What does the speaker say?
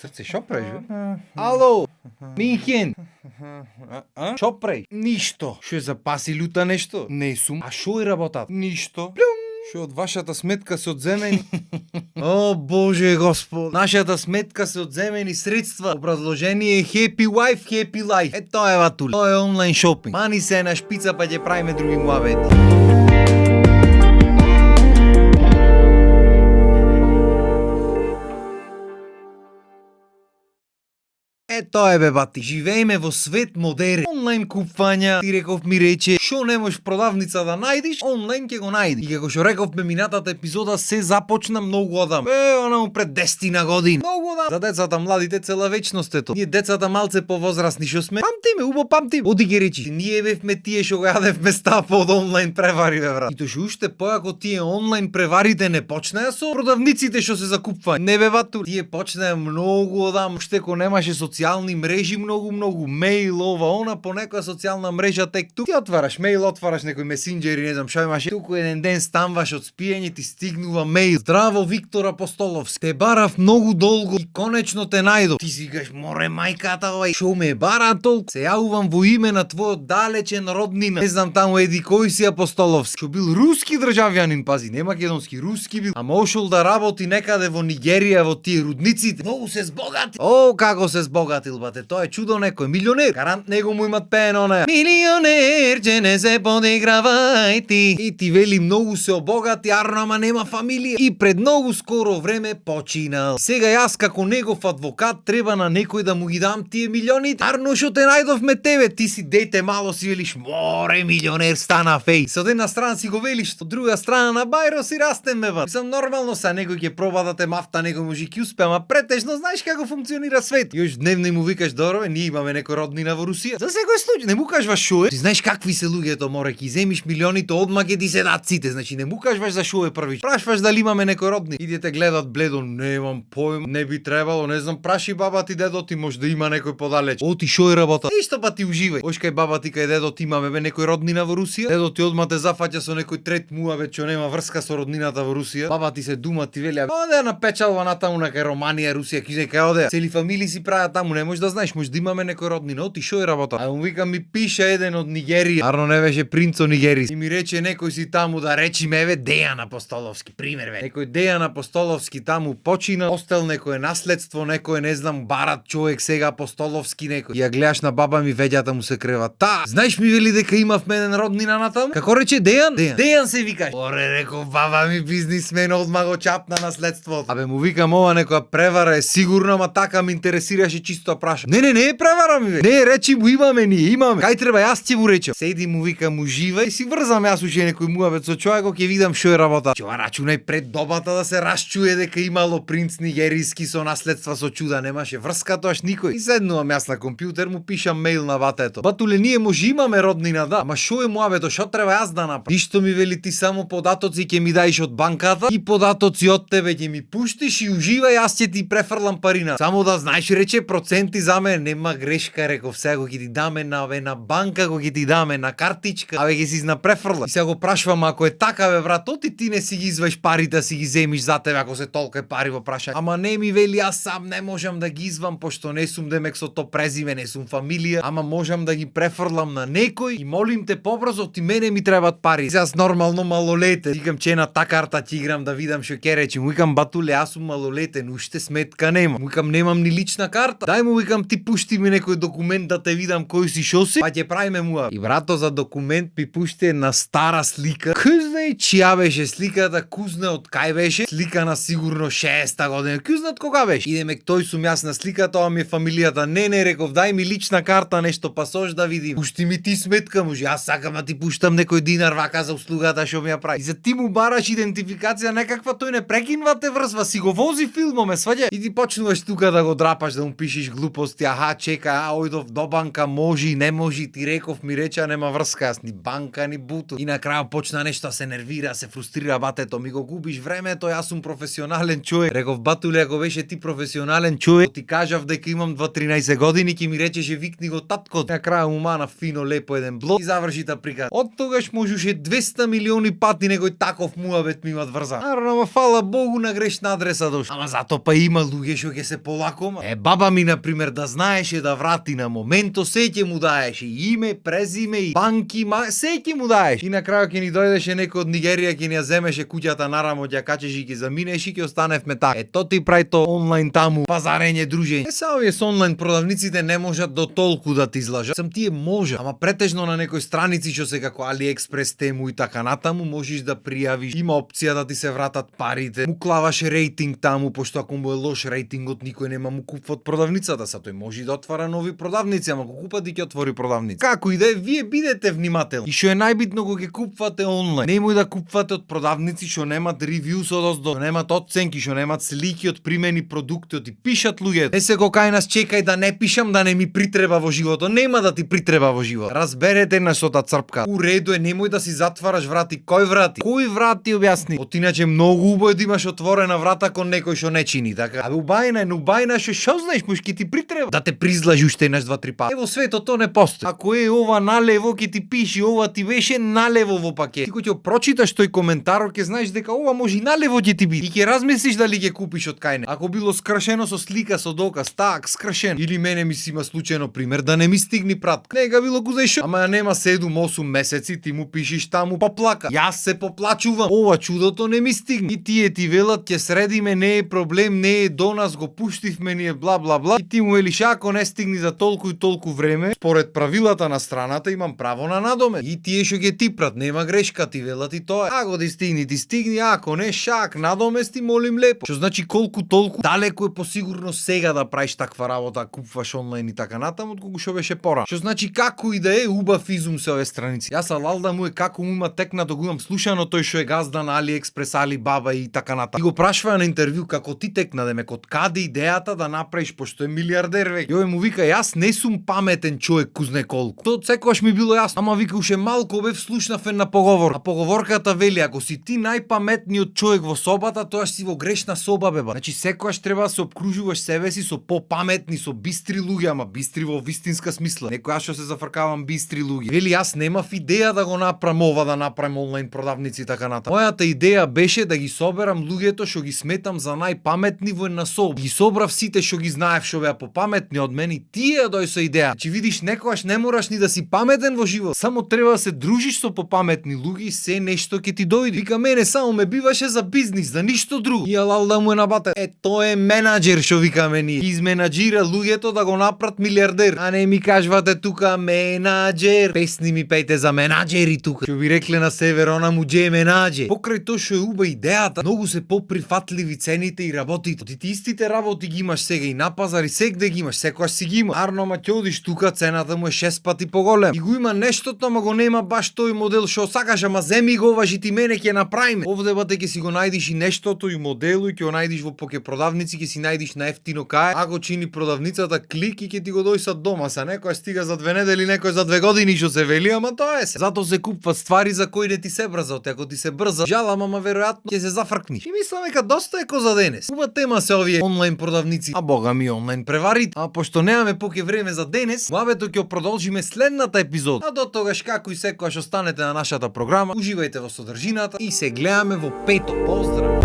Срце, шо правиш, бе? Ало! Минхен! Шо правиш? Ништо. Шо е запаси люта нешто? Не сум. А шо е работат? Ништо. Шо од вашата сметка се одземени? О, Боже Господ! Нашата сметка се одземени средства. Образложение Happy Wife, Happy Life. Е, тоа е ватуле. Тоа е онлайн шопинг. Мани се на шпица па ќе правиме други муавети. Тоа е бе бати, живееме во свет модерен. Онлайн купвања, ти реков ми рече, шо не можеш продавница да најдиш, онлайн ќе го најди. И како што рековме минатата епизода, се започна многу одам. Оно пред 10 години. Многу одам. За децата младите цела вечност ето. Ние децата малце повозрасни што сме, памтиме, убо памтиме. Оди ги речи, ние бевме тие што го јадевме стапа од онлайн превари бе брат. И тоа што уште поако тие онлайн преварите не почнаа со продавниците што се закупваат. Не бе вату, тие почнаа многу одам, уште ко немаше социјални мрежи, многу мејл, ова, она, по некоја социјална мрежа тек ту. Ти отвараш мејл, отвараш некој месенџер и не знам што имаш. Туку еден ден станваш од спиење, ти стигнува мејл. Здраво, Виктор Апостоловски. Те барав многу долго и конечно те најдов. Ти си кажеш, море мајката овај, шо ме бара толку? Се јавувам во име на твојот далечен роднина. Не знам таму еди кој си Апостоловски. Што бил руски државјанин, пази, не македонски, руски бил. Ама ошол да работи некаде во Нигерија, во тие рудниците. Многу се збогати. О, како се збогатил, бате, тоа е чудо некој, милионер. Гарант него му имат пеено не. Милионер, че не се подигравај ти. И ти вели многу се обогати, арно ама нема фамилија. И пред многу скоро време починал. Сега јас како негов адвокат треба на некој да му ги дам тие милионите. Арно што те најдовме тебе, ти си дете мало си велиш, море милионер стана феј. Со една страна си го велиш, од друга страна на бајро си растеме ба. Мислам нормално са некој ќе проба да те мафта, некој може ќе успе, ама претежно знаеш како функционира свет. Још дневно му викаш добро, ние имаме некој роднина во Русија. За секој случај не му кажуваш шо е. Ти знаеш какви се луѓето, море, ќе земиш милионите одма ќе ти се дат сите. Значи не му кажуваш за шо е првич. Прашваш дали имаме некој родни. Идете гледат бледо, немам поим, не би требало, не знам, праши баба ти дедо ти може да има некој подалеч. Оти шо е работа? Ништо па ти уживај. Ош кај баба ти кај дедо ти имаме бе некој роднина во Русија. Дедо ти одма те зафаќа со некој трет муавет што нема врска со роднината во Русија. Баба ти се дума ти вели, оде на печалва натаму на кај Романија, Русија, киже кај оде. Цели фамилии си прават таму, не можеш да знаеш, може да имаме некој роднина. Оти шо е работа? А му викам ми пише еден од Нигерија. Арно не беше принц од Нигерија. И ми рече некој си таму да речи еве Дејан Апостоловски. Пример бе. Некој Дејан Апостоловски таму почина, остел некој наследство, некој не знам барат човек сега Апостоловски некој. И ја гледаш на баба ми веѓата му се крева. Та, знаеш ми вели дека имавме еден роднина на таму? Како рече Дејан? Дејан се викаш. Оре реков баба ми бизнисмен одма го чапна наследството. Абе му викам ова некоја превара е сигурно, ама така ме интересираше чисто да прашам. Не е превара ми бе. Не, речи му имаме ние, имаме. Кај треба јас ти му речам. Седи му викам уживај и си врзам јас уште некој муавет со човекот ќе видам што е работа. Ќе рачунај пред добата да се расчуе дека имало принц нигеријски со наследства со чуда, немаше врска тоаш никој. И седнувам јас на компјутер, му пишам мејл на батето. Батуле ние може имаме роднина, да. Ама што е муавето, што треба јас да направам? Ништо ми вели ти само податоци ќе ми даиш од банката и податоци од тебе ќе ми пуштиш и уживај, јас ќе ти префрлам парина. Само да знаеш, рече проценти за мене, нема грешка, реков, сега го ќе ти даме на банка, го ќе ти даме на картичка, абе ќе си на префрла. И сега го прашвам, ако е така бе брат, ти не си ги изваеш парите, си ги земиш за тебе ако се толку пари во прашање. Ама не ми вели, јас сам не можам да ги извам пошто не сум демек со то презиме, не сум фамилија, ама можам да ги префрлам на некој и молим те побрзо, ти мене ми требаат пари. Јас нормално малолетен, викам че на та карта ќе играм да видам што ќе речи. Му викам батуле, јас сум малолетен, уште сметка немам. Му викам немам ни лична карта. Дај му викам ти пушти ми некој документ да те видам кој си шо си, па ќе правиме муа. И брато за документ ми пушти една стара слика. Кузне чија беше сликата, кузне од кај беше, слика на сигурно 60-та година. Кузне од кога беше? Идеме тој сум јас на сликата, тоа ми е фамилијата. Не, реков, дај ми лична карта, нешто пасош да видим. Пушти ми ти сметка, може. Јас сакам да ти пуштам некој динар вака за услугата што ми ја прави. И за ти му бараш идентификација некаква, тој не прекинува те врзва, си го вози филмо, ме сваѓа. И ти почнуваш тука да го драпаш, да му пишеш учиш глупости, чека, ојдов до банка, може, не може, ти реков, ми рече, нема врска, јас ни банка, ни буту. И на крај почна нешто се нервира, се фрустрира, батето, ми го губиш времето, јас сум професионален човек. Реков, батуле, ако беше ти професионален човек, ти кажав дека имам 2-13 години, ќе ми речеше викни го татко. На крај му мана фино лепо еден блог и заврши та приказ. Од тогаш можеше 200 милиони пати некој таков муабет ми имат врза. Ама фала Богу на грешна адреса дош. Ама зато па има луѓе што ќе се полакома. Баба ми на пример да знаеше да врати на моменто, се ќе му даеше и име, презиме и банки, се ќе му даеше. И на крај ќе ни дојдеше некој од Нигерија, ќе ни ја земеше куќата нарамо, ќе ја качеше и ќе заминеш и ќе останевме така. Ето ти прави то онлайн таму пазарење, дружење. Са овие со онлайн продавниците не можат до толку да ти излажат. Сам тие може, ама претежно на некој страници што се како AliExpress, Temu и така натаму можеш да пријавиш. Има опција да ти се вратат парите. Му клаваш рейтинг таму, пошто ако му е лош рейтингот никој нема му купува од продавницата, са тој може да отвара нови продавници, ама ако купа ќе отвори продавница. Како и да е, вие бидете внимателни. И што е најбитно кога ќе купувате онлайн, немој да купувате од продавници што немат ревју со доздо, немат оценки, што немат слики од примени продукти, и пишат луѓе. Не се кај нас чекај да не пишам да не ми притреба во животот, нема да ти притреба во живот. Разберете на што та црпка. У реду е, немој да си затвараш врати. Кој врати? Кој врати објасни? Иначе многу убаво е да имаш отворена врата кон некој што не чини, така? Абе убајна што знаеш, муш ќе ти притреба да те призлажи уште еднаш 2-3 пати. Ево светот то не постои. Ако е ова налево ќе ти пиши, ова ти беше налево во пакет. Ти кога ќе прочиташ тој коментар, ќе знаеш дека ова може и налево ќе ти биде. И ќе размислиш дали ќе купиш од кај не. Ако било скрашено со слика, со доказ, так скрашен. Или мене ми си има случајно пример да не ми стигни пратка. Нега било кузај шо. Ама нема 7-8 месеци, ти му пишиш таму поплака. Јас се поплачувам. Ова чудото не ми стигне. И тие ти велат ќе средиме, не е проблем, не е до нас, го пуштивме ние бла бла бла. И ти му велиш ако не стигни за толку и толку време, според правилата на страната имам право на надоме. И тие што ќе ти прат, нема грешка, ти велат и тоа. Ако ти стигни, ако не шак надомести, молим лепо. Што значи колку толку далеку е посигурно сега да правиш таква работа, купуваш онлайн и така натаму, отколку што беше порано. Што значи како и да е убав изум се овие страници. Јас алалда му е како му има текнато, го имам слушано тој што е газда на AliExpress, Alibaba и така натаму. И го прашува на интервју како ти текна демек од каде идејата да направиш пошто е милиардер веќе. Јој му вика јас не сум паметен човек кузне колку. Тоа секогаш ми било јасно, ама вика уште малку бев слушнав една поговор. А поговорката вели ако си ти најпаметниот човек во собата, тоа си во грешна соба беба. Значи секогаш треба да се обкружуваш себе си со попаметни, со бистри луѓе, ама бистри во вистинска смисла. Некоја што се зафркавам бистри луѓе. Вели јас немав идеја да го направам ова, да направам онлайн продавници и така натаму. Мојата идеја беше да ги соберам луѓето што ги сметам за најпаметни во една соба. Ги собрав сите што ги знаев што беа попаметни од мене и тие дој со идеја. Значи видиш, некогаш не мораш ни да си паметен во живот. Само треба да се дружиш со попаметни луѓе и се нешто ќе ти дојде. Вика мене само ме биваше за бизнис, за ништо друго. И алал да му е набате. Тој е менаџер што викаме ние. Изменаџира луѓето да го направат милиардер. А не ми кажвате тука менаџер. Песни ми пејте за менаџери тука. Што би рекле на север, она му дже менаџер. Покрај тоа што е уба идејата, многу се поприфатливи цените и работите. Ти истите работи ги имаш сега и на пазар и сегде ги имаш, секогаш си ги има. Арно ма ќе одиш тука, цената му е 6 пати поголема. И го има нештото, ама го нема баш тој модел што сакаш, ама земи го оваш и ти мене ќе направиме. Овде бате ќе си го најдиш и нештото и моделу и ќе го најдиш во поке продавници, ќе си најдиш на ефтино кај. Ако чини продавницата клик и ќе ти го дојсат дома, са некој стига за 2 недели, некој за 2 години што се вели, ама тоа е се. Зато се купуваат ствари за кои не ти се брза, ако ти се брза, жалам, ама веројатно ќе се зафркниш. И мислам дека доста е ко за денес. Уба тема се овие онлайн продавници, а бога ми онлайн преварите. А пошто немаме поке време за денес, муабето ќе продолжиме следната епизода. А до тогаш како и секогаш останете на нашата програма, уживајте во содржината и се гледаме во пето. Поздрав!